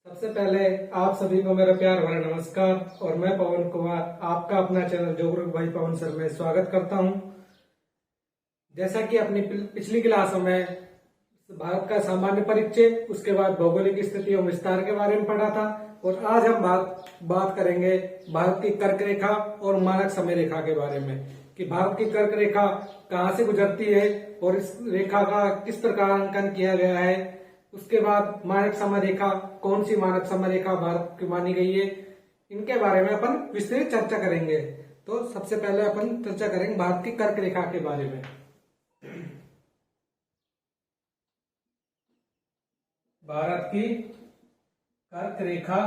सबसे पहले आप सभी को मेरा प्यार भरा नमस्कार। और मैं पवन कुमार आपका अपना चैनल जोगरुक भाई पवन सर में स्वागत करता हूं। जैसा कि अपनी पिछली क्लासों में भारत का सामान्य परिचय, उसके बाद भौगोलिक स्थिति और विस्तार के बारे में पढ़ा था, और आज हम बात करेंगे भारत की कर्क रेखा और मानक समय रेखा के बारे में कि भारत की कर्क रेखा कहाँ से गुजरती है और इस रेखा का किस प्रकार अंकन किया गया है। उसके बाद मानक समय रेखा, कौन सी मानक समय रेखा भारत की मानी गई है, इनके बारे में अपन विस्तृत चर्चा करेंगे। तो सबसे पहले अपन चर्चा करेंगे भारत की कर्क रेखा के बारे में। भारत की कर्क रेखा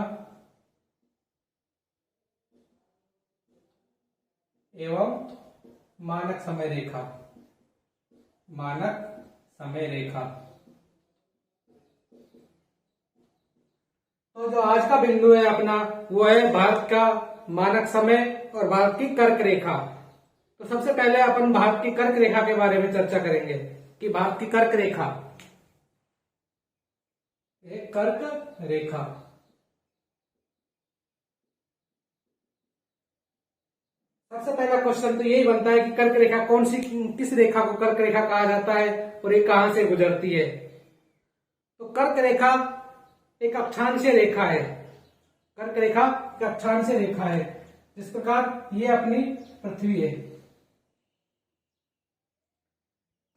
एवं मानक समय रेखा। मानक समय रेखा तो जो आज का बिंदु है अपना, वो है भारत का मानक समय और भारत की कर्क रेखा। तो सबसे पहले अपन भारत की कर्क रेखा के बारे में चर्चा करेंगे कि भारत की कर्क रेखा, एक कर्क रेखा सबसे पहला क्वेश्चन तो यही बनता है कि कर्क रेखा कौन सी, किस रेखा को कर्क रेखा कहा जाता है और ये कहां से गुजरती है। तो कर्क रेखा एक अक्षांशीय रेखा है। कर्क रेखा एक अक्षांशीय रेखा है, जिस प्रकार ये अपनी पृथ्वी है।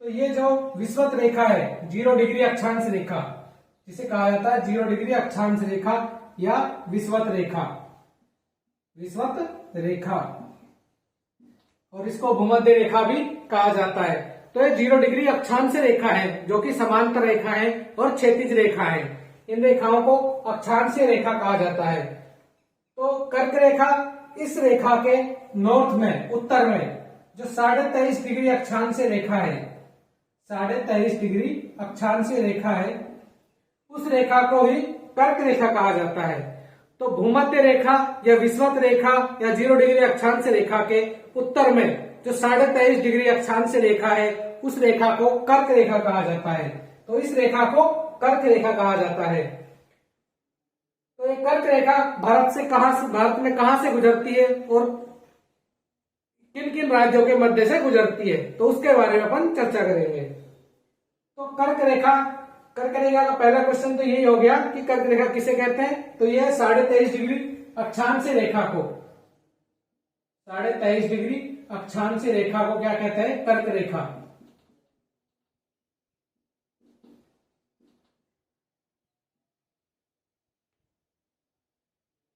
तो ये जो विषुवत रेखा है, 0 डिग्री अक्षांश रेखा, जिसे कहा जाता है 0 डिग्री अक्षांश रेखा या विषुवत रेखा। विषुवत रेखा, और इसको भूमध्य रेखा भी कहा जाता है। तो ये 0 डिग्री अक्षांश रेखा है, जो कि समांतर रेखा है और क्षैतिज रेखा है। इन रेखाओं को अक्षांशीय रेखा कहा जाता है। तो कर्क रेखा इस रेखा के नॉर्थ में, उत्तर में, जो 23.5 डिग्री अक्षांशीय रेखा है, 23.5 डिग्री अक्षांशीय रेखा है, उस रेखा को ही कर्क रेखा कहा जाता है। तो भूमध्य रेखा या विषुवत रेखा या 0 डिग्री अक्षांश रेखा के उत्तर में जो 23.5 डिग्री अक्षांश रेखा है, उस रेखा को कर्क रेखा कहा जाता है। तो इस रेखा को कर्क रेखा कहा जाता है। तो ये कर्क रेखा भारत में कहां से गुजरती है और किन किन राज्यों के मध्य से गुजरती है, तो उसके बारे में अपन चर्चा करेंगे। तो कर्क रेखा का पहला क्वेश्चन तो यही हो गया कि कर्क रेखा किसे कहते हैं। तो यह 23.5 डिग्री अक्षांश रेखा को, 23.5 डिग्री अक्षांश रेखा को क्या कहते हैं? कर्क रेखा।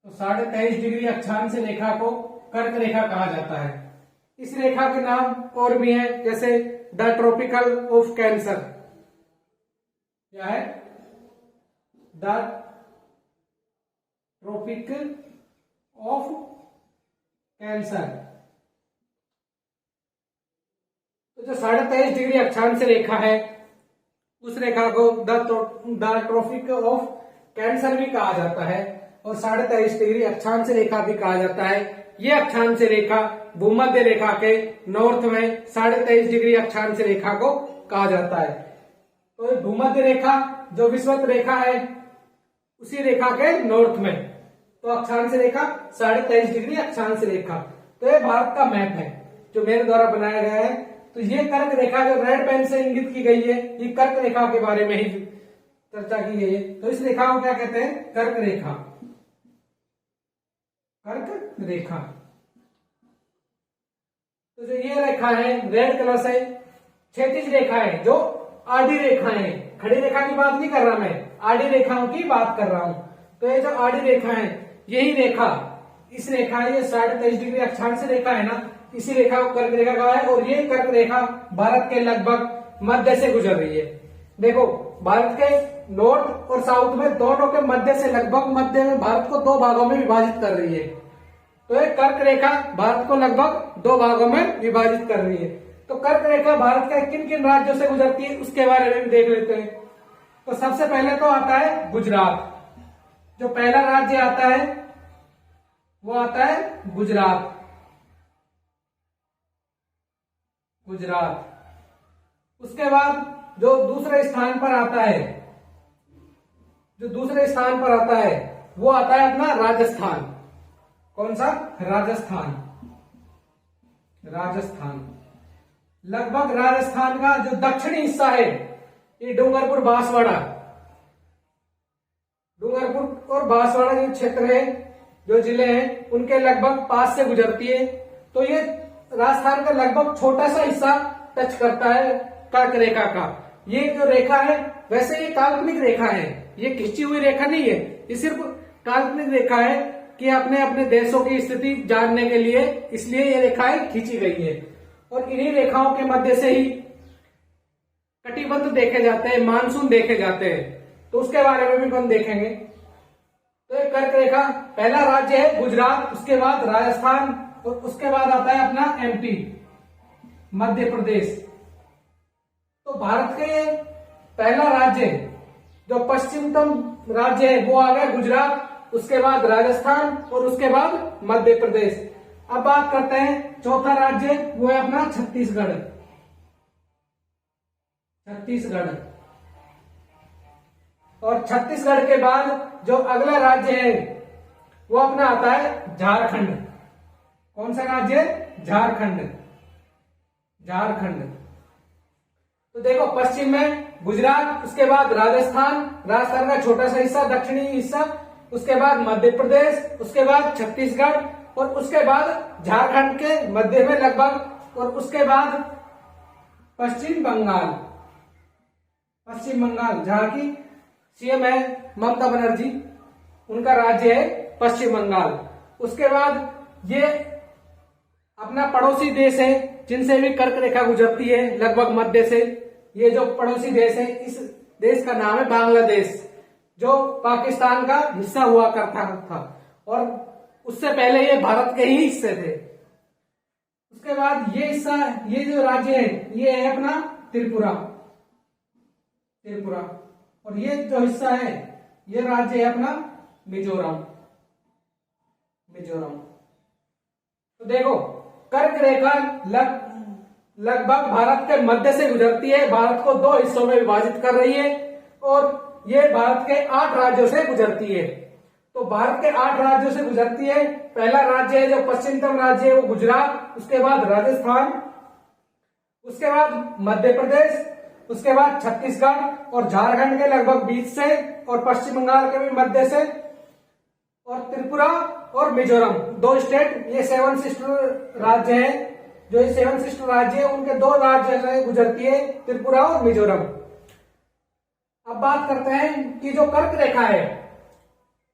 तो 23.5 डिग्री अक्षांश रेखा को कर्क रेखा कहा जाता है। इस रेखा के नाम और भी हैं, जैसे द ट्रॉपिकल ऑफ कैंसर। क्या है? The tropic of cancer. तो जो 23.5 डिग्री अक्षांश रेखा है, उस रेखा को द ट्रॉपिक ऑफ कैंसर भी कहा जाता है और 23.5 डिग्री अक्षांश रेखा भी कहा जाता है। यह अक्षांश रेखा भूमध्य रेखा के नॉर्थ में 23.5 डिग्री अक्षांश रेखा को कहा जाता है। तो भूमध्य रेखा जो विषुवत रेखा है, उसी रेखा के नॉर्थ में, तो अक्षांश रेखा 23.5 डिग्री अक्षांश रेखा। तो ये भारत का मैप है जो मेरे द्वारा बनाया गया है। तो ये कर्क रेखा जो रेड पेन से इंगित की गई है, ये कर्क रेखा के बारे में ही चर्चा की गई है। तो इस रेखा को क्या कहते हैं? कर्क रेखा। कर्क रेखा। तो जो ये रेखा है रेड कलर से, क्षैतिज रेखा है, जो आडी रेखाएं हैं। खड़ी रेखा की बात नहीं कर रहा मैं, आडी रेखाओं की बात कर रहा हूं। तो ये जो आडी रेखा है, यही रेखा, इस रेखा, ये 23.5 डिग्री अक्षांश रेखा है ना, इसी रेखा को कर्क रेखा कहा है। और ये कर्क रेखा भारत के लगभग मध्य से गुजर रही है। देखो, भारत के नॉर्थ और साउथ में, दोनों के मध्य से, लगभग मध्य में, भारत को 2 भागों में विभाजित कर रही है। तो ये कर्क रेखा भारत को लगभग 2 भागों में विभाजित कर रही है। तो कर्क रेखा भारत के किन किन राज्यों से गुजरती है, उसके बारे में भी देख लेते हैं। तो सबसे पहले तो आता है गुजरात। जो पहला राज्य आता है वो आता है गुजरात। उसके बाद जो दूसरे स्थान पर आता है जो दूसरे स्थान पर आता है वो आता है अपना राजस्थान। कौन सा? राजस्थान। राजस्थान लगभग राजस्थान का जो दक्षिणी हिस्सा है ये डूंगरपुर बांसवाड़ा, डूंगरपुर और बांसवाड़ा जो क्षेत्र है, जो जिले हैं उनके लगभग पास से गुजरती है। तो ये राजस्थान का लगभग छोटा सा हिस्सा टच करता है कर्क रेखा का। ये जो रेखा है वैसे ये काल्पनिक रेखा है, ये खींची हुई रेखा नहीं है, ये सिर्फ काल्पनिक रेखा है कि अपने अपने देशों की स्थिति जानने के लिए इसलिए ये रेखाएं खींची गई है। और इन्हीं रेखाओं के मध्य से ही कटिबंध देखे जाते हैं, मानसून देखे जाते हैं, तो उसके बारे में भी हम देखेंगे। तो ये कर्क रेखा पहला राज्य है गुजरात, उसके बाद राजस्थान और उसके बाद आता है अपना एमपी, मध्य प्रदेश। तो भारत के पहला राज्य जो पश्चिमतम राज्य है वो आ गया गुजरात, उसके बाद राजस्थान और उसके बाद मध्य प्रदेश। अब बात करते हैं चौथा राज्य, वो है अपना छत्तीसगढ़। छत्तीसगढ़ और छत्तीसगढ़ के बाद जो अगला राज्य है वो अपना आता है झारखंड। कौन सा राज्य? झारखंड। झारखंड। तो देखो पश्चिम में गुजरात, उसके बाद राजस्थान, राजस्थान का छोटा सा हिस्सा दक्षिणी हिस्सा, उसके बाद मध्य प्रदेश, उसके बाद छत्तीसगढ़ और उसके बाद झारखंड के मध्य में लगभग, और उसके बाद पश्चिम बंगाल। पश्चिम बंगाल जहां की सीएम है ममता बनर्जी, उनका राज्य है पश्चिम बंगाल। उसके बाद ये अपना पड़ोसी देश है जिनसे भी कर्क रेखा गुजरती है लगभग मध्य से। ये जो पड़ोसी देश है इस देश का नाम है बांग्लादेश, जो पाकिस्तान का हिस्सा हुआ करता था और उससे पहले ये भारत के ही हिस्से थे। उसके बाद ये हिस्सा, ये जो राज्य है ये है अपना त्रिपुरा। त्रिपुरा और ये जो हिस्सा है ये राज्य है अपना मिजोरम। मिजोरम। तो देखो कर्क रेखा लगभग भारत के मध्य से गुजरती है, भारत को दो हिस्सों में विभाजित कर रही है और ये भारत के 8 राज्यों से गुजरती है। तो भारत के 8 राज्यों से गुजरती है। पहला राज्य है जो पश्चिमतम राज्य है वो गुजरात, उसके बाद राजस्थान, उसके बाद मध्य प्रदेश, उसके बाद छत्तीसगढ़ और झारखंड के लगभग बीच से और पश्चिम बंगाल के भी मध्य से, और त्रिपुरा और मिजोरम 2 स्टेट। ये 7 सिस्टर राज्य है, जो ये 7 सिस्टर राज्य है उनके 2 राज्य से गुजरती है, त्रिपुरा और मिजोरम। अब बात करते हैं कि जो कर्क रेखा है,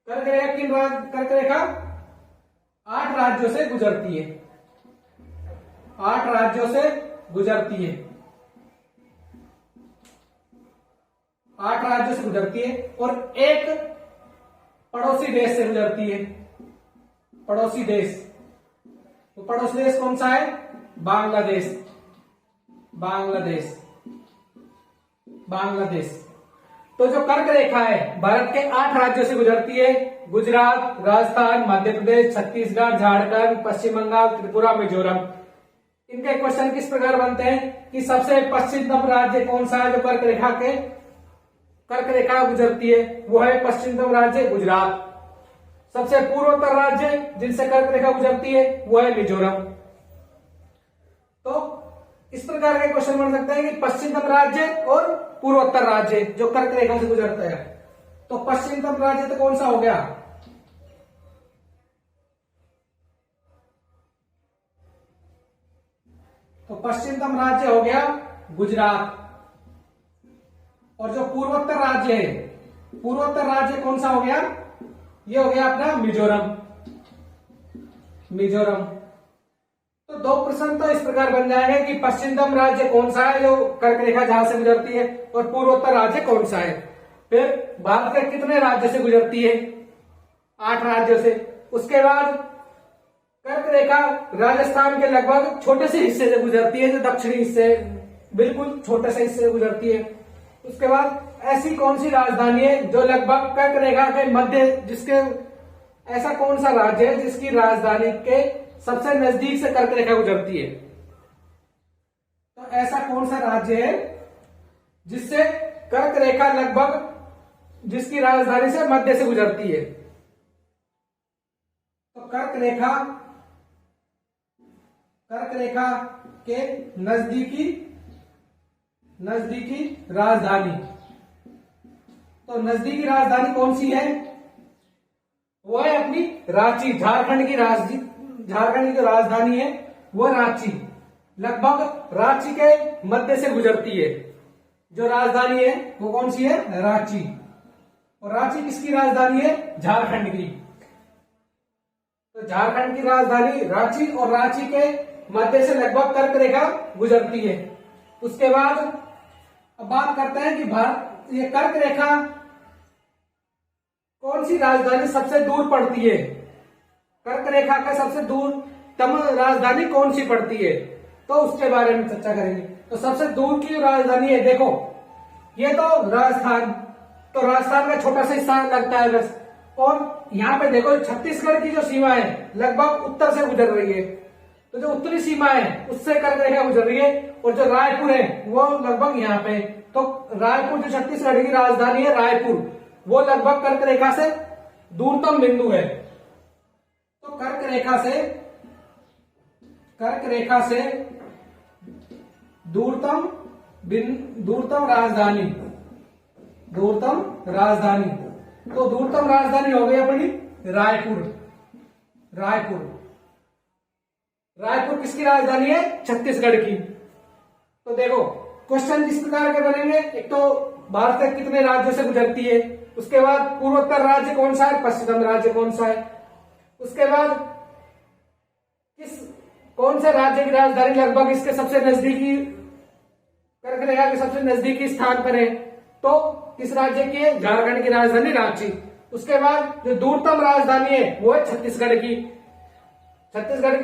कर्क रेखा किन कर्क रेखा 8 राज्यों से गुजरती है। 8 राज्यों से गुजरती है। 8 राज्यों से गुजरती है और एक पड़ोसी देश से गुजरती है। पड़ोसी देश, तो पड़ोसी देश कौन सा है? बांग्लादेश। बांग्लादेश। बांग्लादेश। तो जो कर्क रेखा है भारत के 8 राज्यों से गुजरती है, गुजरात, राजस्थान, मध्य प्रदेश, छत्तीसगढ़, झारखंड, पश्चिम बंगाल, त्रिपुरा, मिजोरम। इनके क्वेश्चन किस प्रकार बनते हैं कि सबसे पश्चिमतम राज्य कौन सा है जो कर्क रेखा गुजरती है? वो है पश्चिमतम राज्य गुजरात। सबसे पूर्वोत्तर राज्य जिनसे कर्क रेखा गुजरती है वो है मिजोरम। तो इस प्रकार के क्वेश्चन बन सकते हैं कि पश्चिमतम राज्य और पूर्वोत्तर राज्य जो कर्क रेखा से गुजरता है। तो पश्चिमतम राज्य तो कौन सा हो गया? तो पश्चिमतम राज्य हो गया गुजरात। और जो पूर्वोत्तर राज्य है, पूर्वोत्तर राज्य कौन सा हो गया? ये हो गया अपना मिजोरम। मिजोरम। तो 2 प्रश्न तो इस प्रकार बन जाएंगे कि पश्चिमतम राज्य कौन सा है जो कर्क रेखा जहां से गुजरती है और पूर्वोत्तर राज्य कौन सा है। फिर भारत के कितने राज्य से गुजरती है? 8 राज्यों से। उसके बाद कर्क रेखा राजस्थान के लगभग छोटे से हिस्से से गुजरती है, जो दक्षिणी हिस्से बिल्कुल छोटे से हिस्से से गुजरती है। उसके बाद ऐसी कौन सी राजधानी है जो लगभग कर्क रेखा के मध्य, जिसके ऐसा कौन सा राज्य है जिसकी राजधानी के सबसे नजदीक से कर्क रेखा गुजरती है? तो ऐसा कौन सा राज्य है जिससे कर्क रेखा लगभग जिसकी राजधानी से मध्य से गुजरती है। तो कर्क रेखा के नजदीकी राजधानी, तो नजदीकी राजधानी कौन सी है? वो है अपनी रांची। झारखंड की जो राजधानी है वो रांची, लगभग रांची के मध्य से गुजरती है। जो राजधानी है वो कौन सी है? रांची। और रांची किसकी राजधानी है? झारखंड की। तो झारखंड की राजधानी रांची और रांची के मध्य से लगभग कर्क रेखा गुजरती है। उसके बाद अब बात करते हैं कि ये कर्क रेखा कौन सी राजधानी सबसे दूर पड़ती है? कर्क रेखा का सबसे दूरतम राजधानी कौन सी पड़ती है? तो उसके बारे में चर्चा करेंगे। तो सबसे दूर की राजधानी है, देखो ये तो राजस्थान, तो राजस्थान का छोटा सा स्थान लगता है बस। और यहाँ पे देखो छत्तीसगढ़ की जो सीमा है लगभग उत्तर से गुजर रही है, तो जो उत्तरी सीमा है उससे कर्क रेखा गुजर रही है। और जो रायपुर है वो लगभग यहाँ पे, तो रायपुर जो छत्तीसगढ़ की राजधानी है रायपुर, वो लगभग कर्क रेखा से दूरतम बिंदु है। तो कर्क रेखा से दूरतम राजधानी, तो दूरतम राजधानी हो गई अपनी रायपुर किसकी राजधानी है? छत्तीसगढ़ की। तो देखो क्वेश्चन किस प्रकार के बनेंगे, एक तो भारत के कितने राज्यों से गुजरती है, उसके बाद पूर्वोत्तर राज्य कौन सा है, पश्चिम राज्य कौन सा है, उसके बाद कौन से राज्य की राजधानी लगभग इसके सबसे नजदीकी कर्क रेखा के सबसे नजदीकी स्थान पर है, तो किस राज्य की है? झारखंड की राजधानी रांची। उसके बाद जो दूरतम राजधानी है वो है छत्तीसगढ़ की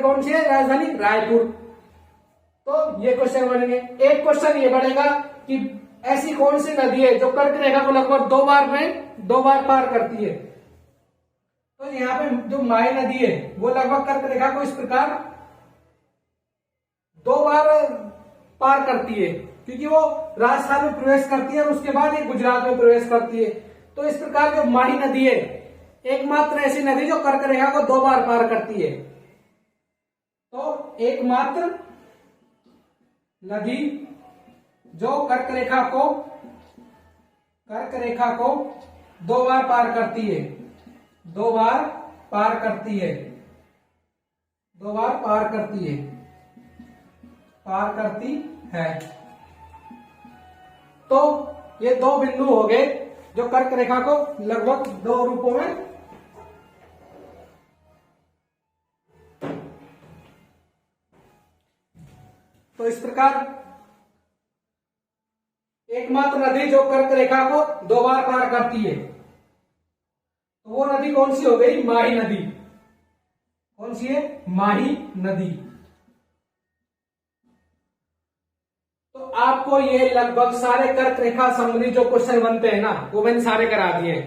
कौन सी है राजधानी? रायपुर। तो ये क्वेश्चन बनेंगे। एक क्वेश्चन ये बनेगा कि ऐसी कौन सी नदी है जो कर्क रेखा को लगभग दो बार पार करती है? तो यहाँ पे जो माही नदी है वो लगभग कर्क रेखा को इस प्रकार 2 बार पार करती है, क्योंकि वो राजस्थान में प्रवेश करती है और उसके बाद ये गुजरात में प्रवेश करती है। तो इस प्रकार जो माही नदी है एकमात्र ऐसी नदी जो कर्क रेखा को 2 बार पार करती है। तो एकमात्र नदी जो कर्क रेखा को 2 बार पार करती है, 2 बार पार करती है। तो ये 2 बिंदु हो गए जो कर्क रेखा को लगभग 2 रूपों में तो इस प्रकार एकमात्र नदी जो कर्क रेखा को 2 बार पार करती है, तो वो नदी कौन सी हो गई? माही नदी। कौन सी है? माही नदी। तो आपको ये लगभग सारे कर्क रेखा संबंधी जो क्वेश्चन बनते हैं ना वो मैंने सारे करा दिए।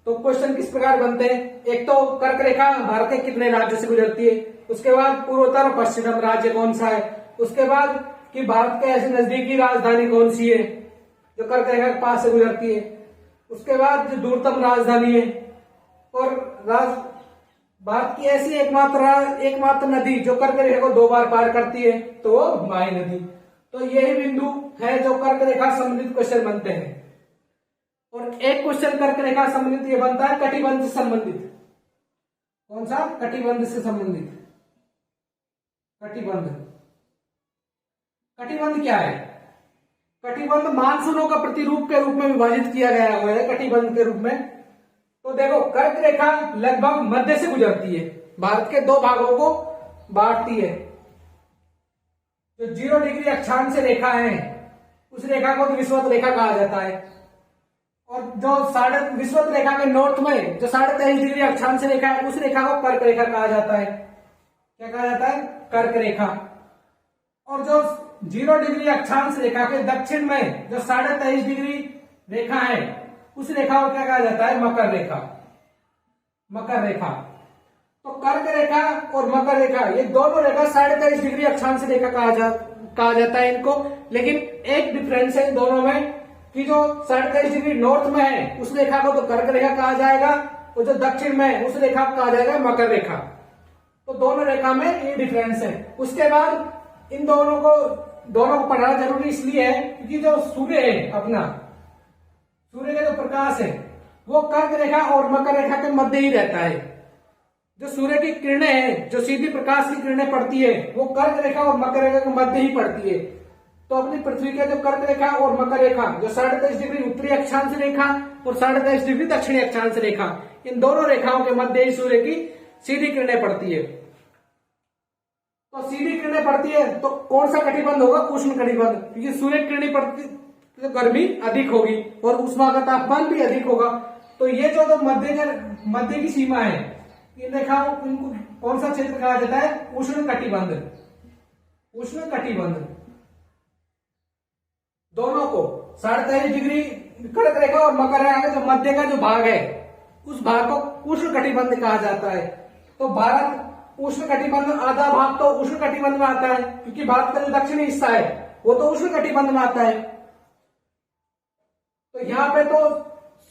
तो क्वेश्चन किस प्रकार बनते हैं? एक तो कर्क रेखा भारत के कितने राज्यों से गुजरती है, उसके बाद पूर्वोत्तर और पश्चिम राज्य कौन सा है, उसके बाद कि भारत के ऐसी नजदीकी राजधानी कौन सी है जो कर्क रेखा के पास से गुजरती है, उसके बाद जो दूरतम राजधानी है, और भारत की ऐसी एकमात्र नदी जो कर्क रेखा को 2 बार पार करती है, तो वो माही नदी। तो यही बिंदु है जो कर्क रेखा संबंधित क्वेश्चन बनते हैं। और एक क्वेश्चन कर्क रेखा संबंधित ये बनता है कटिबंध से संबंधित। कौन सा? कटिबंध से संबंधित। कटिबंध क्या है? कटिबंध मानसूनों का प्रतिरूप के रूप में विभाजित किया गया हुआ है कटिबंध के रूप में। तो देखो कर्क रेखा लगभग मध्य से गुजरती है, भारत के 2 भागों को बांटती है। जो 0 डिग्री अक्षांश रेखा है उस रेखा को विषुवत रेखा कहा जाता है, और जो विषुवत रेखा के नॉर्थ में जो 23.5 डिग्री अक्षांश रेखा है उस रेखा को कर्क रेखा कहा जाता है। क्या कहा जाता है? कर्क रेखा। और जो 0 डिग्री अक्षांश रेखा के दक्षिण में जो 23.5 डिग्री रेखा है उस रेखा को क्या कहा जाता है? मकर रेखा। तो कर्क रेखा और मकर रेखा ये दोनों रेखा 23.5 डिग्री अक्षांश रेखा कहा जाता है इनको, लेकिन एक डिफरेंस है इन दोनों में कि जो 37 डिग्री नॉर्थ में है उस रेखा को तो कर्क रेखा कहा जाएगा, और जो दक्षिण में है उस रेखा को कहा जाएगा मकर रेखा। तो दोनों रेखा में ये डिफरेंस है। उसके बाद इन दोनों को पढ़ना जरूरी इसलिए है क्योंकि जो सूर्य है अपना, सूर्य का जो प्रकाश है वो कर्क रेखा और मकर रेखा के मध्य ही रहता है। जो सूर्य की किरणें हैं, जो सीधी प्रकाश की किरणें पड़ती है वो कर्क रेखा और मकर रेखा के मध्य ही पड़ती है। तो अपनी पृथ्वी के जो कर्क रेखा और मकर रेखा, जो 37 डिग्री उत्तरी अक्षांश रेखा और 37 डिग्री दक्षिणी अक्षांश रेखा, इन दोनों रेखाओं के मध्य ही सूर्य की सीधी किरणें पड़ती है। तो सीधी किरणें पड़ती है तो कौन सा कटिबंध होगा? उष्ण कटिबंध, क्योंकि सूर्य किरणें पड़ती तो गर्मी अधिक होगी और उष्मा का तापमान भी अधिक होगा। तो ये जो मध्य की सीमा है, इन रेखाओं इनको कौन सा क्षेत्र कहा जाता है? उष्ण कटिबंध। उष्ण कटिबंध दोनों को 37 डिग्री कर्क रेखा और मकर रेखा का जो मध्य का जो भाग है उस भाग को उष्ण कटिबंध कहा जाता है। तो भारत उष्ण कटिबंध, आधा भाग तो उष्ण कटिबंध में आता है क्योंकि भारत का जो दक्षिणी हिस्सा है वो तो उष्ण कटिबंध में आता है। तो यहाँ पे तो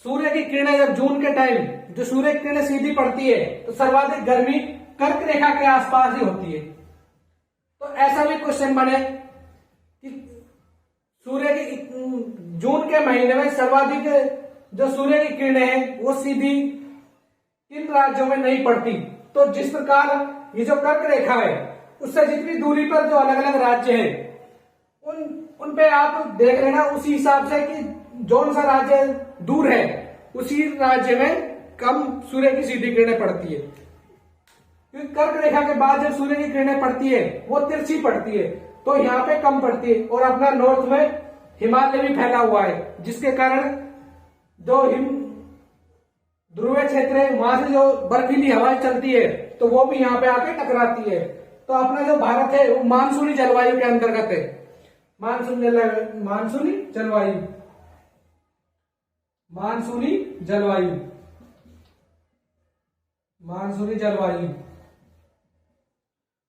सूर्य की किरणें जब जून के टाइम जो सूर्य की किरणें सीधी पड़ती है तो सर्वाधिक गर्मी कर्क रेखा के आसपास ही होती है। तो ऐसा भी क्वेश्चन बने कि सूर्य की जून के महीने में सर्वाधिक जो सूर्य की किरणें हैं वो सीधी किन राज्यों में नहीं पड़ती। तो जिस प्रकार ये जो कर्क रेखा है उससे जितनी दूरी पर जो अलग अलग राज्य है उन पे आप देख लेना उसी हिसाब से कि जौन सा राज्य दूर है उसी राज्य में कम सूर्य की सीधी किरणें पड़ती है। क्योंकि कर्क रेखा के बाद जब सूर्य की किरणें पड़ती है वो तिरछी पड़ती है, तो यहाँ पे कम पड़ती है। और अपना नॉर्थ में हिमालय भी फैला हुआ है जिसके कारण जो ध्रुवीय क्षेत्र है वहां से जो बर्फीली हवाएं चलती है तो वो भी यहाँ पे आके टकराती है। तो अपना जो भारत है वो मानसूनी जलवायु के अंतर्गत है। मानसूनी जलवायु मानसूनी जलवायु।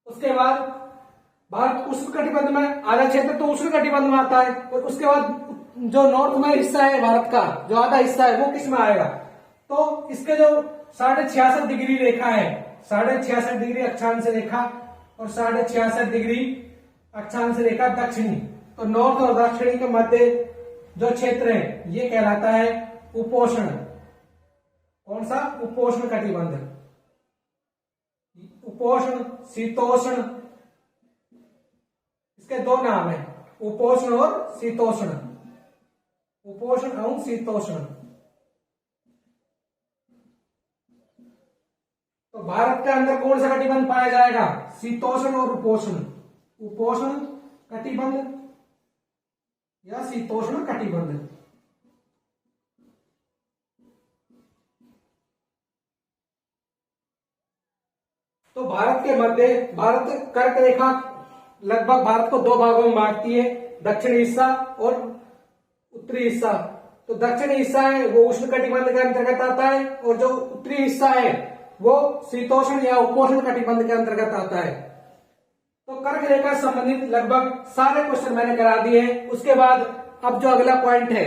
उसके बाद भारत उष्ण कटिबंध में, आधा क्षेत्र तो उष्ण कटिबंध में आता है। और उसके बाद जो नॉर्थ में हिस्सा है भारत का, जो आधा हिस्सा है वो किस में आएगा? तो इसके जो 66.5 डिग्री रेखा है, 66.5 डिग्री अक्षांश रेखा और 66.5 डिग्री अक्षांश रेखा दक्षिणी, तो नॉर्थ और दक्षिणी के मध्य जो क्षेत्र है ये कहलाता है उपोष्ण। कौन सा? उपोष्ण कटिबंध। उपोष्ण, शीतोष्ण, इसके दो नाम है, उपोष्ण और शीतोष्ण। उपोष्ण और शीतोष्ण। तो भारत के अंदर कौन सा कटिबंध पाया जाएगा? शीतोष्ण और उपोष्ण। उपोष्ण कटिबंध या शीतोष्ण कटिबंध। तो भारत के मध्य, भारत कर्क रेखा लगभग भारत को दो भागों में बांटती है, दक्षिणी हिस्सा और उत्तरी हिस्सा। तो दक्षिणी हिस्सा है वो उष्ण कटिबंध के अंतर्गत आता है और जो उत्तरी हिस्सा है वो शीतोष्ण या उपोष्ण कटिबंध के अंतर्गत आता है। तो कर्क रेखा संबंधित लगभग सारे क्वेश्चन मैंने करा दिए हैं। उसके बाद अब जो अगला पॉइंट है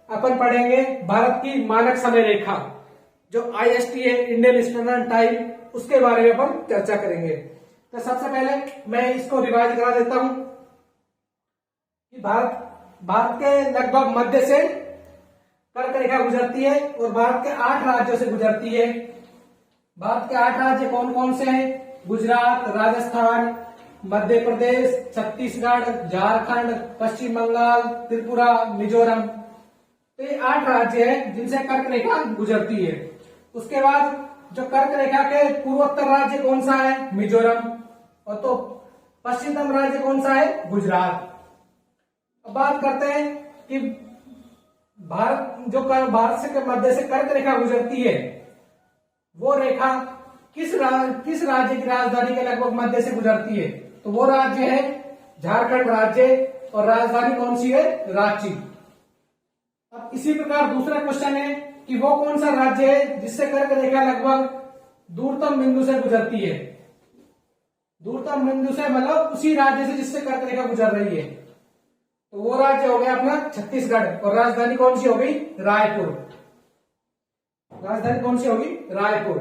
अपन पढ़ेंगे भारत की मानक समय रेखा, जो IST है, इंडियन स्टैंडर्ड टाइम, उसके बारे में अपन चर्चा करेंगे। तो सबसे पहले मैं इसको रिवाइज करा देता हूं कि भारत के लगभग मध्य से कर्क रेखा गुजरती है और भारत के 8 राज्यों से गुजरती है। भारत के 8 राज्य कौन कौन से हैं? गुजरात, राजस्थान, मध्य प्रदेश, छत्तीसगढ़, झारखंड, पश्चिम बंगाल, त्रिपुरा, मिजोरम। तो ये 8 राज्य हैं जिनसे कर्क रेखा गुजरती है। उसके बाद जो कर्क रेखा के पूर्वोत्तर राज्य कौन सा है? मिजोरम। और तो पश्चिमतम राज्य कौन सा है? गुजरात। अब बात करते हैं कि भारत से मध्य से कर्क रेखा गुजरती है वो रेखा किस राज्य की राजधानी के लगभग मध्य से गुजरती है? तो वो राज्य है झारखंड राज्य और राजधानी कौन सी है? रांची। अब इसी प्रकार दूसरा क्वेश्चन है कि वो कौन सा राज्य है जिससे कर्क रेखा लगभग दूरतम बिंदु से गुजरती है? दूरतम बिंदु से मतलब उसी राज्य से जिससे कर्क रेखा गुजर रही है। तो वो राज्य हो गया अपना छत्तीसगढ़, और राजधानी कौन सी होगी? रायपुर। राजधानी कौन सी होगी? रायपुर।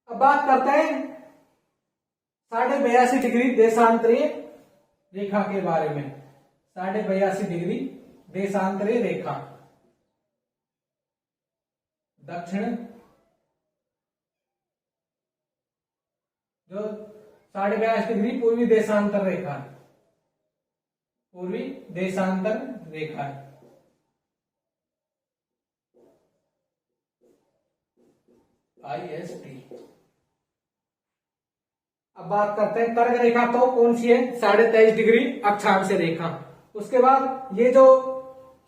अब बात करते हैं 82.5 डिग्री देशांतरीय रेखा के बारे में। 82.5 डिग्री देशांतरीय रेखा, दक्षिण जो 82.5 डिग्री पूर्वी देशांतर रेखा, पूर्वी देशांतर रेखा है। IST। अब बात करते हैं कर्क रेखा तो कौन सी है? 23.5 डिग्री अक्षांश रेखा। उसके बाद ये जो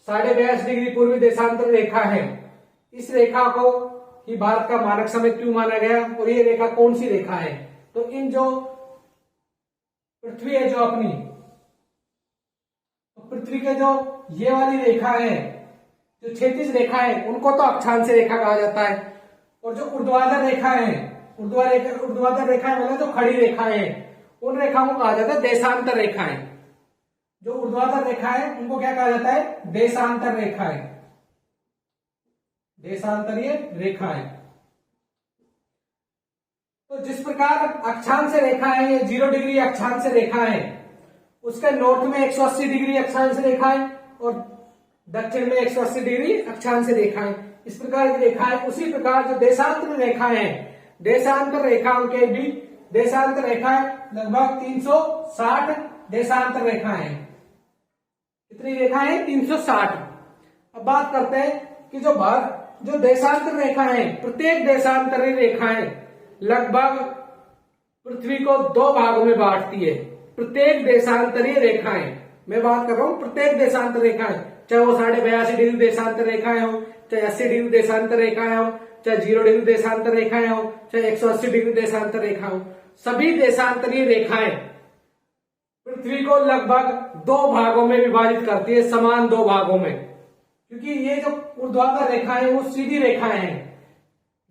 82.5 डिग्री पूर्वी देशांतर रेखा है, इस रेखा को ही भारत का मानक समय क्यों माना गया, और ये रेखा कौन सी रेखा है? तो इन जो पृथ्वी है जो अपनी, तो पृथ्वी के जो ये वाली रेखा है, जो क्षैतिज रेखा है, उनको तो अक्षांश रेखा कहा जाता है, और जो ऊर्ध्वाधर रेखा है, ऊर्ध्वाधर रेखाएं मतलब जो खड़ी रेखाएं हैं, उन रेखाओं को कहा जाता है देशांतर रेखाएं। जो ऊर्ध्वाधर रेखा है उनको क्या कहा जाता है? देशांतर रेखाएं, देशांतरीय रेखाएं। तो जिस प्रकार अक्षांश रेखा है, ये 0 डिग्री अक्षांश रेखा है, उसके नॉर्थ में 180 डिग्री अक्षांश रेखा है और दक्षिण में 180 डिग्री अक्षांश रेखा है। इस प्रकार की रेखा है। उसी प्रकार जो देशांतर रेखा है, देशांतर रेखाओं के भी देशांतर रेखाएं लगभग 360 देशांतर रेखाएं हैं। कितनी रेखाएं? 360। अब बात करते हैं कि जो देशांतर रेखाएं हैं, प्रत्येक देशांतरीय रेखाएं लगभग पृथ्वी को 2 भागों में बांटती है। प्रत्येक देशांतरीय रेखाएं, मैं बात कर रहा हूं प्रत्येक देशांतर रेखाएं, चाहे वो 82.5 डिग्री देशांतर रेखाएं हो, चाहे 80 डिग्री देशांतर रेखाएं हो, चाहे 0 डिग्री देशांतर रेखाएं हो, चाहे 180 डिग्री देशांतर रेखा हो, सभी देशांतरीय रेखाएं पृथ्वी को लगभग 2 भागों में विभाजित करती है, समान 2 भागों में। क्योंकि ये जो ऊर्ध्वाधर रेखाएं वो सीधी रेखाएं हैं,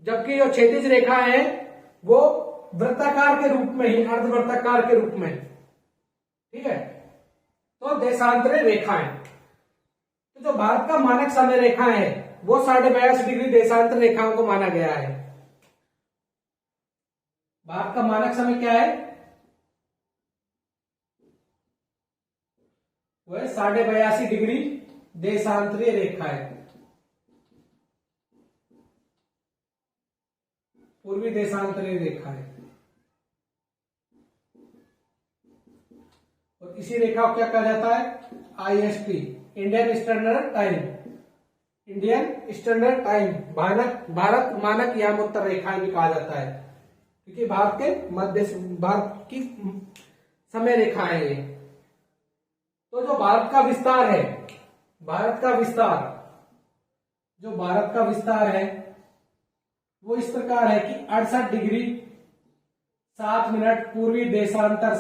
जबकि जो क्षैतिज रेखाएं हैं वो वृत्ताकार के रूप में ही, अर्धवृत्ताकार के रूप में। ठीक है, तो देशांतरीय रेखाएं। तो जो भारत का मानक समय रेखा है वो 82.5 डिग्री देशांतर रेखाओं को माना गया है। भारत का मानक समय क्या है? वो है 82.5 डिग्री देशांतरीय रेखा है, पूर्वी देशांतरीय रेखा है। और इसी रेखा को क्या कहा जाता है? IST, Indian standard time, Indian standard time, Bharat मानक यामोत्तर रेखाएं भी कहा जाता है, क्योंकि भारत के मध्य, भारत की समय रेखा है ये। तो जो भारत का विस्तार है, भारत का विस्तार है वो इस प्रकार है कि 68 डिग्री 7 मिनट पूर्वी देशांतर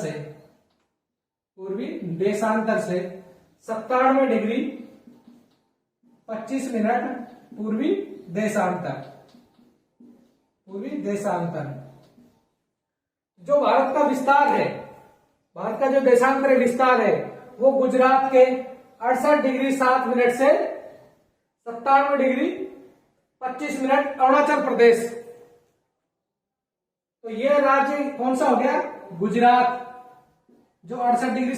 से 97 डिग्री 25 मिनट पूर्वी देशांतर। जो भारत का विस्तार है, भारत का जो देशांतरीय विस्तार है वो गुजरात के 68 डिग्री 7 मिनट से 97 डिग्री 25 मिनट अरुणाचल प्रदेश। तो ये राज्य कौन सा हो गया? गुजरात। जो 68 डिग्री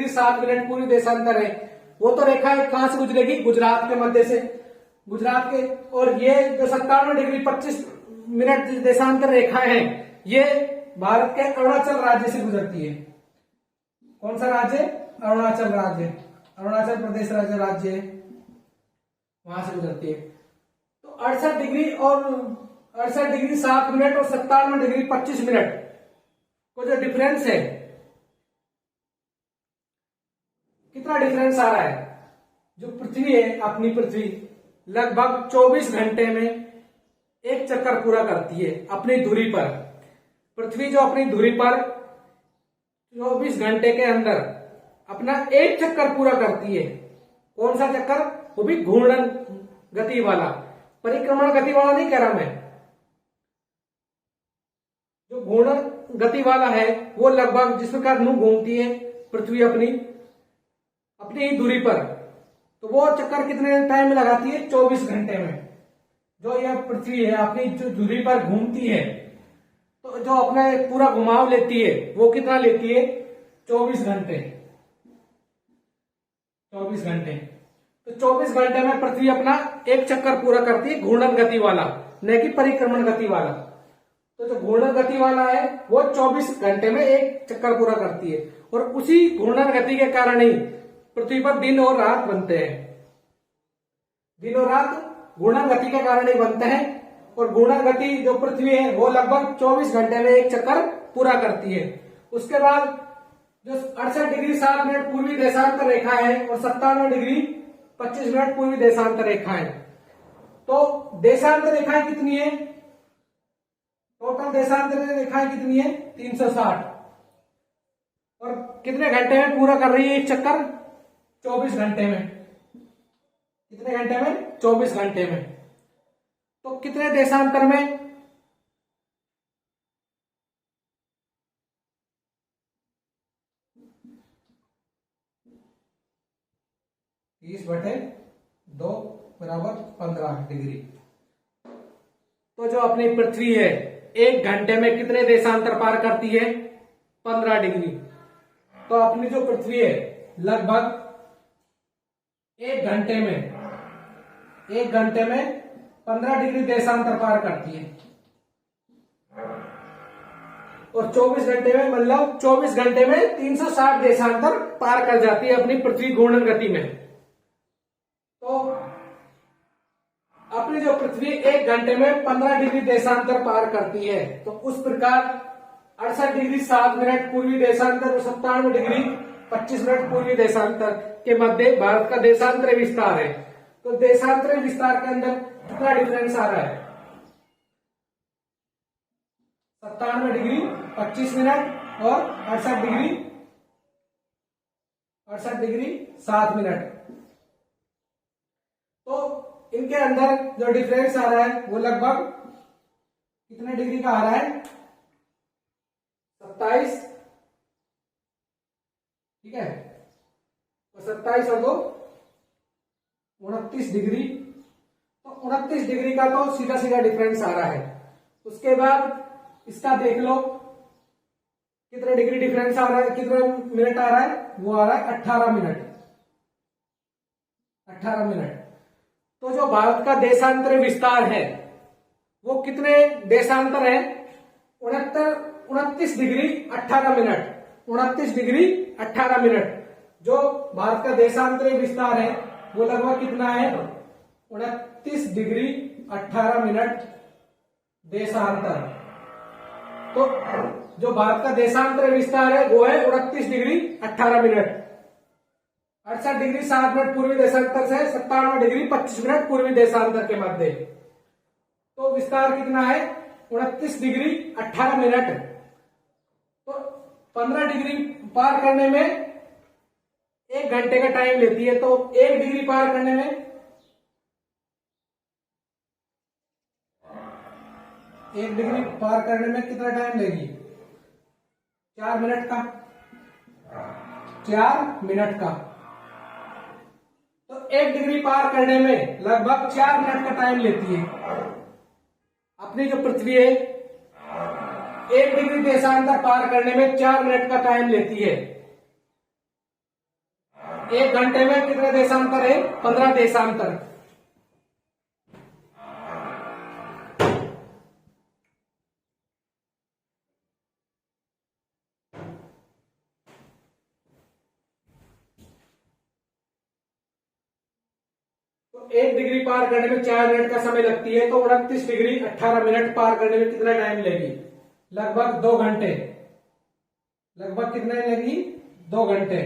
7 मिनट पूरी देशांतर है, वो तो रेखा कहां से गुजरेगी? गुजरात के मध्य से, गुजरात के। और ये जो 97 डिग्री 25 मिनट देशांतर रेखा है, ये भारत के अरुणाचल राज्य से गुजरती है। कौन सा राज्य? अरुणाचल राज्य, अरुणाचल प्रदेश राज्य है, वहां से गुजरती है। तो 68 डिग्री 7 मिनट और 97 डिग्री 25 मिनट को जो डिफरेंस है, कितना डिफरेंस आ रहा है? जो पृथ्वी है, अपनी पृथ्वी लगभग 24 घंटे में एक चक्कर पूरा करती है अपनी धुरी पर। पृथ्वी जो अपनी धुरी पर 24 घंटे के अंदर अपना एक चक्कर पूरा करती है। कौन सा चक्कर? वो भी घूर्णन गति वाला, परिक्रमण गति वाला नहीं कह रहा मैं। जो घूर्णन गति वाला है वो लगभग जिस प्रकार नू घूमती है पृथ्वी अपनी अपनी ही दूरी पर, तो वो चक्कर कितने टाइम में लगाती है? 24 घंटे में। जो यह पृथ्वी है अपनी जो दूरी पर घूमती है, तो जो अपना पूरा घुमाव लेती है वो कितना लेती है? 24 घंटे। 24 घंटे। तो 24 घंटे में पृथ्वी अपना एक चक्कर पूरा करती है, घूर्णन गति वाला, न कि परिक्रमण गति वाला। तो जो घूर्णन गति वाला है वो 24 घंटे में एक चक्कर पूरा करती है, और उसी घूर्णन गति के कारण ही पृथ्वी पर दिन और रात बनते हैं। दिन और रात घूर्णन गति के कारण ही बनते हैं, और घूर्णन गति जो पृथ्वी है वो लगभग 24 घंटे में एक चक्कर पूरा करती है। उसके बाद जो 68 डिग्री 7 मिनट पूर्वी देशांतर रेखा है और 97 डिग्री 25 मिनट पूर्वी देशांतर रेखा है। तो देशांतर रेखाएं कितनी है? टोटल देशांतर रेखाएं कितनी है? 360। और कितने घंटे में पूरा कर रही है एक चक्कर? 24 घंटे में। कितने घंटे में? 24 घंटे में। तो कितने देशांतर में? 30/2 बराबर 15 डिग्री। तो जो अपनी पृथ्वी है एक घंटे में कितने देशांतर पार करती है? 15 डिग्री। तो अपनी जो पृथ्वी है लगभग एक घंटे में 15 डिग्री देशांतर पार करती है, और 24 घंटे में मतलब 24 घंटे में 360 देशांतर पार कर जाती है अपनी पृथ्वी घूर्णन गति में। तो अपनी जो पृथ्वी एक घंटे में 15 डिग्री देशांतर पार करती है, तो उस प्रकार 68 डिग्री 7 मिनट पूर्वी देशांतर और 97 डिग्री 25 मिनट पूर्वी देशांतर के मध्य भारत का देशांतरी विस्तार है। तो देशांतरी विस्तार के अंदर कितना डिफरेंस आ रहा है? 97 डिग्री 25 मिनट और 68 डिग्री 7 मिनट। तो इनके अंदर जो डिफरेंस आ रहा है वो लगभग कितने डिग्री का आ रहा है? 27। ठीक है, तो 27 और 2 29 डिग्री। तो 29 डिग्री का तो सीधा सीधा डिफरेंस आ रहा है। उसके बाद इसका देख लो कितने डिग्री डिफरेंस आ रहा है, कितने मिनट आ रहा है? वो आ रहा है 18 मिनट। 18 मिनट। तो जो भारत का देशांतरी विस्तार है वो कितने देशांतर है? 29 डिग्री 18 मिनट। 29 डिग्री 18 मिनट जो भारत का देशांतरी विस्तार है वो लगभग कितना है? 29 डिग्री 18 मिनट देशांतर। तो जो भारत का देशांतरी विस्तार है वो है 29 डिग्री 18 मिनट। 68 डिग्री 7 मिनट पूर्वी देशांतर से 97 डिग्री 25 मिनट पूर्वी देशांतर के मध्य। तो विस्तार कितना है? 29 डिग्री 18 मिनट। तो 15 डिग्री पार करने में 1 घंटे का टाइम लेती है, तो 1 डिग्री पार करने में 1 डिग्री पार करने में कितना टाइम लेगी? 4 मिनट का। 4 मिनट का। तो 1 डिग्री पार करने में लगभग 4 मिनट का टाइम लेती है। अपनी जो पृथ्वी है 1 डिग्री देशांतर पार करने में 4 मिनट का टाइम लेती है। 1 घंटे में कितने देशांतर है? 15 देशांतर। तो 1 डिग्री पार करने में 4 मिनट का समय लगती है, तो 29 डिग्री 18 मिनट पार करने में कितना टाइम लेगी? लगभग 2 घंटे। लगभग कितने लेगी? 2 घंटे।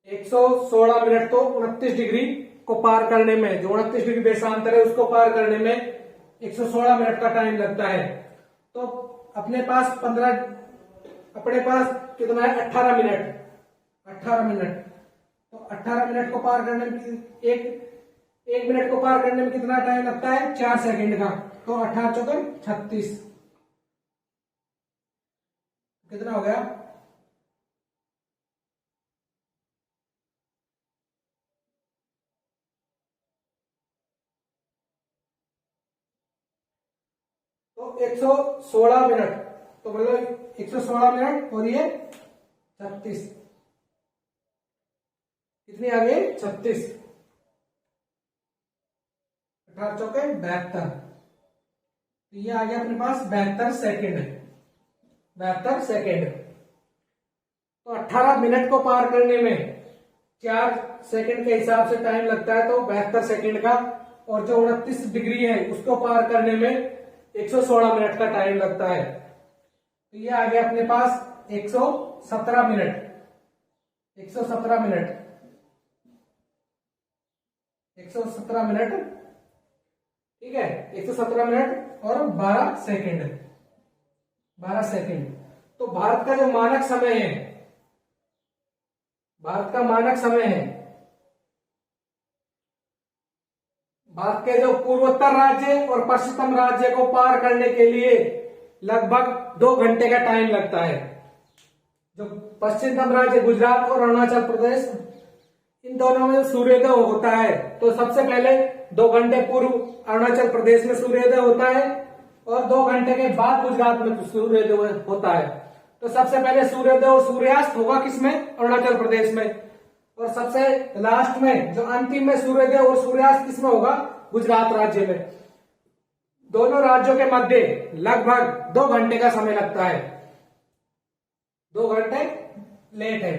एक 116 मिनट तो 29 डिग्री को पार करने में, जो 29 डिग्री देशांतर है उसको पार करने में 116 मिनट का टाइम लगता है। तो अपने पास कितना है? 18 मिनट। 18 मिनट। तो 18 मिनट को पार करने में एक मिनट को पार करने में कितना टाइम लगता है? 4 सेकंड का। तो 18 चौके 36, कितना हो गया? तो 116 मिनट, तो मतलब 116 मिनट और ये 36, कितनी आ गई? 36। 18 चौके 72, तो ये आ गया अपने पास 72 सेकेंड। 72 सेकेंड। तो 18 मिनट को पार करने में 4 सेकेंड के हिसाब से टाइम लगता है, तो 72 सेकेंड का। और जो 29 डिग्री है उसको पार करने में 116 मिनट का टाइम लगता है। तो ये आ गया अपने पास 117 मिनट। 117 मिनट, 117 मिनट, ठीक है। 117 मिनट और 12 सेकेंड, 12 सेकेंड। तो भारत का जो मानक समय है, भारत का मानक समय है, भारत के जो पूर्वोत्तर राज्य और पश्चिम राज्य को पार करने के लिए लगभग 2 घंटे का टाइम लगता है। जो पश्चिमतम राज्य गुजरात और अरुणाचल प्रदेश, इन दोनों में सूर्योदय होता है, तो सबसे पहले 2 घंटे पूर्व अरुणाचल प्रदेश में सूर्योदय होता है और 2 घंटे के बाद गुजरात में सूर्योदय होता है। तो सबसे पहले सूर्योदय और सूर्यास्त होगा किसमें? अरुणाचल प्रदेश में। और सबसे लास्ट में जो अंतिम में सूर्योदय और सूर्यास्त किसमें होगा? गुजरात राज्य में। दोनों राज्यों के मध्य लगभग 2 घंटे का समय लगता है, 2 घंटे लेट है।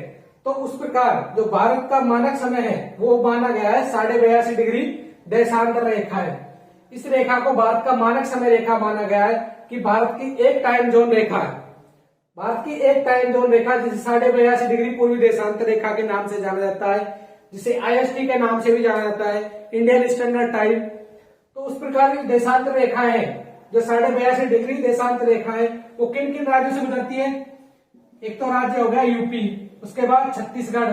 तो उस प्रकार जो भारत का मानक समय है वो माना गया है 82.5 डिग्री देशांतर रेखा है। इस रेखा को भारत का मानक समय रेखा माना गया है कि भारत की एक टाइम जोन रेखा है, भारत की एक टाइम जोन रेखा जिसे 82.5 डिग्री पूर्वी देशांतर रेखा के नाम से जाना जाता है, जिसे IST के नाम से भी जाना जाता है, इंडियन स्टैंडर्ड टाइम। तो उस प्रकार की देशांतर रेखाएं हैं जो 82.5 डिग्री देशांतर रेखा है, वो किन किन राज्यों से गुजरती है? एक तो राज्य हो गया यूपी, उसके बाद छत्तीसगढ़,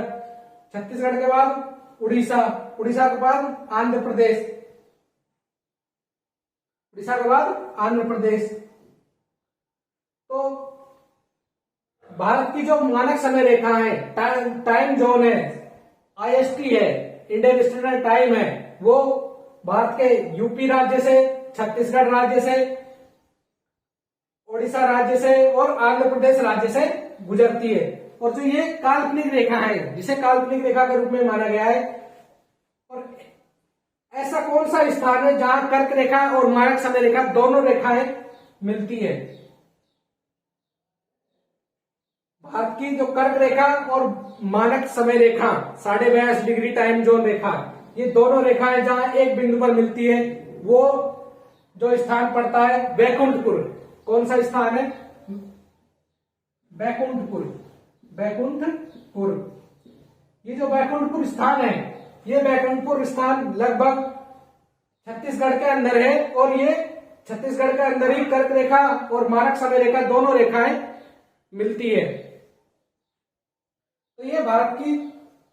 छत्तीसगढ़ के बाद उड़ीसा, उड़ीसा के बाद आंध्र प्रदेश, उड़ीसा के बाद आंध्र प्रदेश। तो भारत की जो मानक समय रेखा है, टाइम जोन है, IST है, इंडियन स्टैंडर्ड टाइम है, वो भारत के यूपी राज्य से, छत्तीसगढ़ राज्य से, उड़ीसा राज्य से और आंध्र प्रदेश राज्य से गुजरती है। और जो ये काल्पनिक रेखा है, जिसे काल्पनिक रेखा के रूप में माना गया है, और ऐसा कौन सा स्थान है जहां कर्क रेखा और मानक समय रेखा दोनों रेखाएं मिलती है? भारत की जो कर्क रेखा और मानक समय रेखा 82.5 डिग्री टाइम जोन रेखा, ये दोनों रेखाएं जहां एक बिंदु पर मिलती है, वो जो स्थान पड़ता है बैकुंठपुर। कौन सा स्थान है? बैकुंठपुर, बैकुंठपुर। ये जो बैकुंठपुर स्थान है, ये बैकुंठपुर स्थान लगभग छत्तीसगढ़ के अंदर है, और ये छत्तीसगढ़ के अंदर ही कर्क रेखा और मानक समय रेखा दोनों रेखाएं मिलती है। तो ये भारत की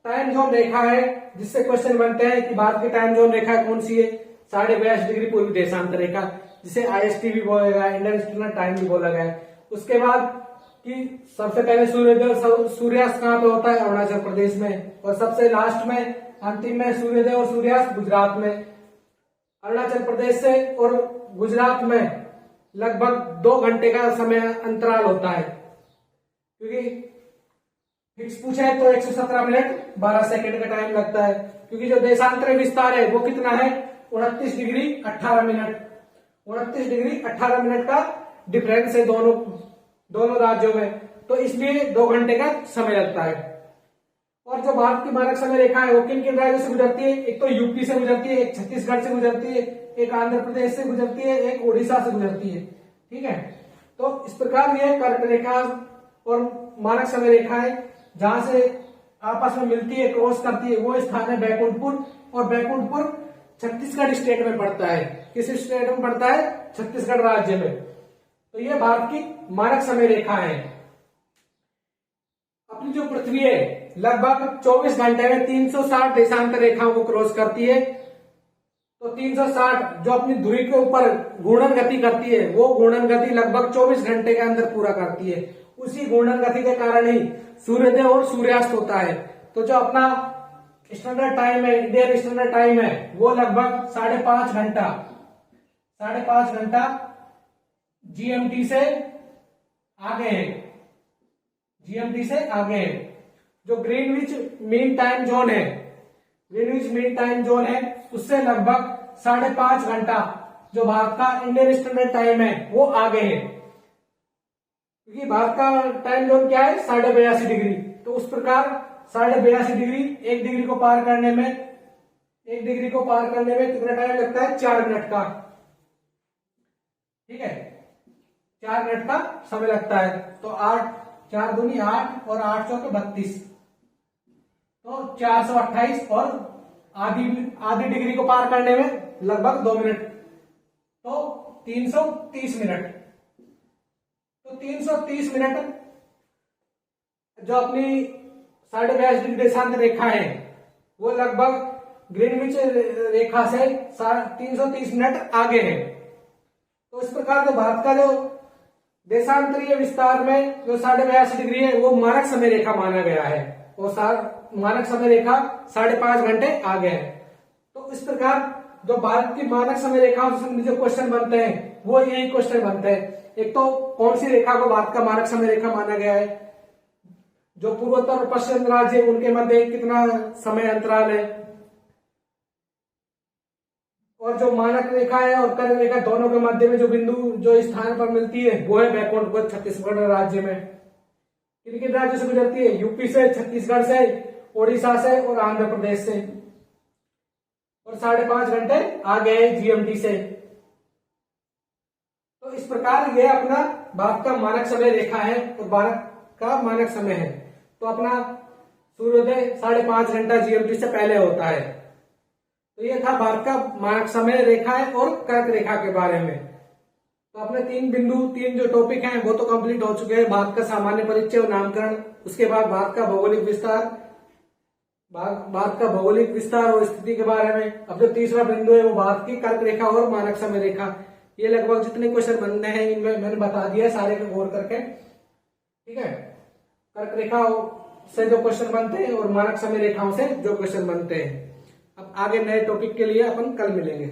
टाइम जोन रेखा है, जिससे क्वेश्चन बनते हैं कि भारत की टाइम जोन रेखा कौन सी है? 82.5 डिग्री पूर्वी देशांतर रेखा, जिसे IST भी बोला गया है, इंडियन स्टैंडर्ड टाइम भी बोला गया है। उसके बाद कि सबसे पहले सूर्योदय और सूर्यास्त कहां पे होता है? अरुणाचल प्रदेश में। और सबसे लास्ट में अंतिम में सूर्योदय और सूर्यास्त गुजरात में। अरुणाचल प्रदेश से और गुजरात में लगभग 2 घंटे का समय अंतराल होता है, क्योंकि फिक्स पूछे है तो 117 मिनट 12 सेकेंड का टाइम लगता है, क्योंकि जो देशांतरी विस्तार है वो कितना है? 29 डिग्री 18 मिनट। 29 डिग्री 18 मिनट का डिफरेंस है दोनों राज्यों में, तो इसलिए 2 घंटे का समय लगता है। और जो भारत की मानक समय रेखा है वो किन किन राज्यों से गुजरती है? एक तो यूपी से गुजरती है, एक छत्तीसगढ़ से गुजरती है, एक आंध्र प्रदेश से गुजरती है, एक उड़ीसा से गुजरती है। ठीक है, तो इस प्रकार ये कर्क रेखा और मानक समय रेखा है जहां से आपस में मिलती है, क्रॉस करती है, वो स्थान है बैकुंठपुर। और बैकुंठपुर छत्तीसगढ़ स्टेट में पड़ता है। किस स्टेट में पड़ता है? छत्तीसगढ़ राज्य में। तो ये भारत की मानक समय रेखा है। अपनी जो पृथ्वी है लगभग 24 घंटे में 360 देशांतर रेखाओं को क्रॉस करती है। तो 360 जो अपनी धुरी के ऊपर घूर्णन गति करती है, वो घूर्णन गति लगभग 24 घंटे के अंदर पूरा करती है। उसी घूर्णन गति के कारण ही सूर्योदय और सूर्यास्त होता है। तो जो अपना स्टैंडर्ड टाइम है, इंडियन स्टैंडर्ड टाइम है, वो लगभग 5.5 घंटा जीएमटी से आगे है। जीएमटी से आगे है। जो ग्रीनविच मीन टाइम जोन है, ग्रीनविच मीन टाइम जोन है, उससे लगभग 5.5 घंटा जो भारत का इंडियन स्टैंडर्ड टाइम है वो आगे है। क्योंकि भारत का टाइम जोन क्या है, 82.5 डिग्री। तो उस प्रकार 82.5 डिग्री, 1 डिग्री को पार करने में कितना टाइम लगता है, 4 मिनट का। ठीक है, 4 मिनट का समय लगता है। तो 8 4 दूनी 8 और 8 चौके 32, तो 428 और आधी डिग्री को पार करने में लगभग 2 मिनट, तो 330 मिनट। तो 330 मिनट जो अपनी 82.5 डिग्री देशांतर रेखा है, वो लगभग ग्रीनविच रेखा से 330 मिनट आगे है। तो इस प्रकार जो भारत का जो देशांतरीय विस्तार में जो 82.5 डिग्री है, वो मानक समय रेखा माना गया है। वो मानक समय रेखा 5.5 घंटे आगे है। तो इस प्रकार जो भारत की मानक समय रेखाओं से संबंधित जो क्वेश्चन बनते हैं, वो यही क्वेश्चन बनते हैं। एक तो कौन सी रेखा को भारत का मानक समय रेखा माना गया है, जो पूर्वोत्तर और पश्चिम राज्य उनके मध्य कितना समय अंतराल है, और जो मानक रेखा है और कर्क रेखा दोनों के मध्य में जो बिंदु जो स्थान पर मिलती है, वो है बैकुंठपुर छत्तीसगढ़ राज्य में। किन किन राज्यों से गुजरती है, यूपी से, छत्तीसगढ़ से, ओडिशा से और आंध्र प्रदेश से। और 5.5 घंटे आगे है जीएमटी से। तो इस प्रकार ये अपना भारत का मानक समय रेखा है और भारत का मानक समय है। तो अपना सूर्योदय 5.5 घंटा जीएमटी से पहले होता है। तो ये था भारत का मानक समय रेखा है और कर्क रेखा के बारे में। तो अपने 3 जो टॉपिक हैं वो तो कंप्लीट हो चुके हैं। भारत का सामान्य परिचय और नामकरण, उसके बाद भारत का भौगोलिक विस्तार और स्थिति के बारे में। अब जो तीसरा बिंदु है वो भारत की कर्क रेखा और मानक समय रेखा। ये लगभग जितने क्वेश्चन बनने हैं इनमें मैंने बता दिया सारे को गौर करके। ठीक है, कर्क रेखा से जो क्वेश्चन बनते हैं और मानक समय रेखाओं से जो क्वेश्चन बनते हैं। अब आगे नए टॉपिक के लिए अपन कल मिलेंगे।